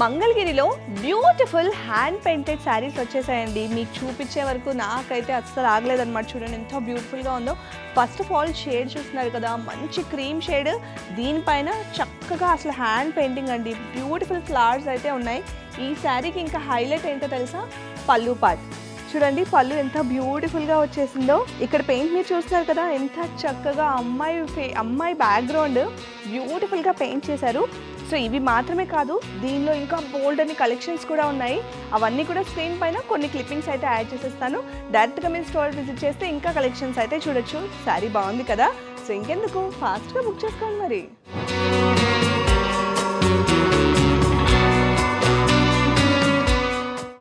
మంగళగిరిలో beautiful hand painted saris వచ్చేసాయండి. మీకు చూపించే వరకు నాకైతే అస్సలు ఆగలేదన్నమాట. చూడండి ఎంత బ్యూటిఫుల్గా ఉందో. ఫస్ట్ ఆఫ్ ఆల్ షేడ్ చూస్తున్నారు కదా, మంచి క్రీమ్ షేడ్. దీనిపైన చక్కగా అసలు హ్యాండ్ పెయింటింగ్ అండి. బ్యూటిఫుల్ ఫ్లవర్స్ అయితే ఉన్నాయి. ఈ శారీకి ఇంకా హైలైట్ ఏంటో తెలుసా? పళ్ళు పార్ట్ చూడండి, పళ్ళు ఎంత బ్యూటిఫుల్గా వచ్చేసిందో. ఇక్కడ పెయింట్ మీరు చూస్తున్నారు కదా, ఎంత చక్కగా అమ్మాయి బ్యాక్గ్రౌండ్ బ్యూటిఫుల్గా పెయింట్ చేశారు. సో ఇవి మాత్రమే కాదు, దీనిలో ఇంకా బోల్డ్ అని కలెక్షన్స్ కూడా ఉన్నాయి. అవన్నీ కూడా స్క్రీన్ పైన కొన్ని క్లిప్పింగ్స్ అయితే యాడ్ చేసేస్తాను. డైరెక్ట్గా మీరు స్టోర్ విజిట్ చేస్తే ఇంకా కలెక్షన్స్ అయితే చూడొచ్చు. శారీ బాగుంది కదా, సో ఇంకెందుకు, ఫాస్ట్గా బుక్ చేసుకోండి మరి.